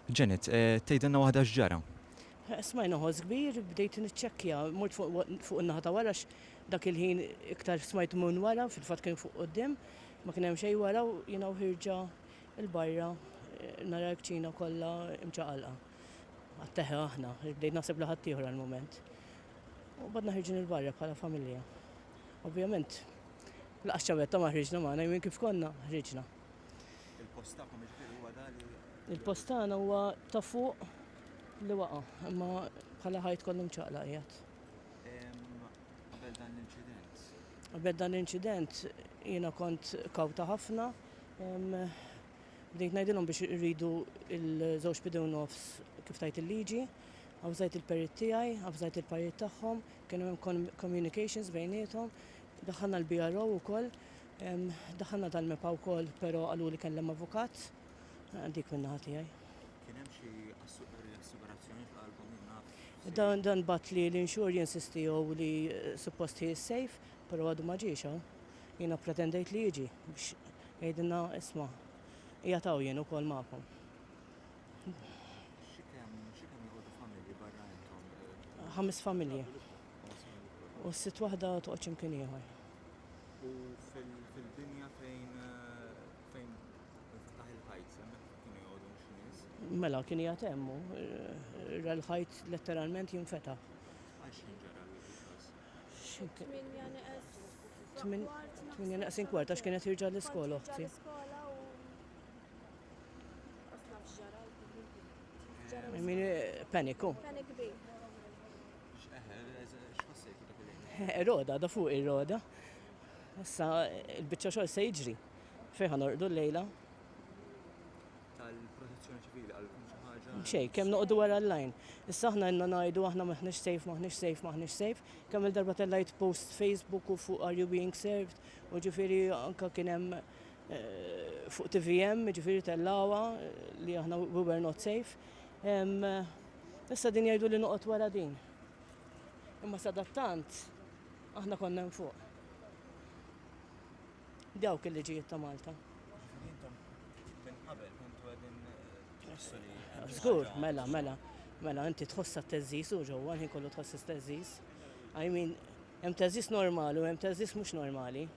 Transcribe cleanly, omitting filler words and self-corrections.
Janet, tgħidilna waħda x'ġara. Smajna ħoż kbir, bdejt niċċekkja, mort fuq in-naħa ta' wara dak il-ħin iktar smajt minn wara, fil-fatt kien fuq quddiem, ma kien hemm xejn wara u jiena ħirġa il-barra nara l-kċina kollha imċaqalqa. Għatteħe aħna, bdejt naħseb li ħadd ieħor għall-mument. U badna ħirġin il-barra bħala familja. Ovvjament, laqas ċavetta ma ħriġna magħna, jmien kif konna ħriġna. Il-post tagħkom jiġifieri huwa dan li Il-post tagħna huwa ta' fuq li waqa', imma bħala ħajt kollu mċaqla qiegħed. qabel dan l-inċident. Qabel dan l-inċident jiena kont kawta ħafna, bdejt ngħidilhom biex iridu il-żewġ bidew nofs kif tajt il-liġi, għawżajt il-perit tiegħi, għawżajt il-parit tagħhom, kienu hemm communications bejniethom, daħħalna l-BRO wkoll, daħħalna tal-mepa wkoll, però qalu li kellem avukat, dik min-naħa tiegħi. Kien hemm xi assigurazzjoni qalbhom Dan bat li l-insurance istiju li suppost he is safe, pero għadu maġiex, jina pretendejt li jiġi biex jgħidilna isma' jgħataw jien ukoll magħkom. X'kemm jgħodu familji barra intom? 5 familji. U s-sitt waħda toqgħod x'imkien ieħor. U fil-dinja fejn fetaħ il-ħajt, hemmhekk kienu jgħodu xi nies? Mela kien jgħat hemmu, l-ħajt letteralment jinfetaħ. Għax ġara l-każ? Tminja naqsin kwart għax kienet jirġa l-iskola uħti. Min paniku. X'ħassejtu dak il-ħin? Roda, da fuq ir-roda. Issa il-biċċa xogħol se jiġri. Fejn ħanorqdu l-lejla? Tal-protezzjoni ċivili għalkom xi ħaġa? Xejn, kemm noqogħdu wara l-lajn. Issa aħna għandna ngħidu aħna maħniex safe, maħniex safe, maħniex safe. Kemm il-darba tellajt post Facebook u fuq Are You Being Served? U ġifieri anke kien hemm fuq TVM, ġifieri tellawha li aħna we were not safe. Issa din jgħidu li noqgħod wara din. Imma sadattant aħna konna hemm fuq. Dawk il-liġijiet ta' Malta. Intom minn qabel kontu qegħdin tħossu li Żgur, mela inti tħossa t-teżżis u ġewwa ħin kollu tħossis teżżis. I mean, hemm teżżis normali u hemm teżżis mhux normali.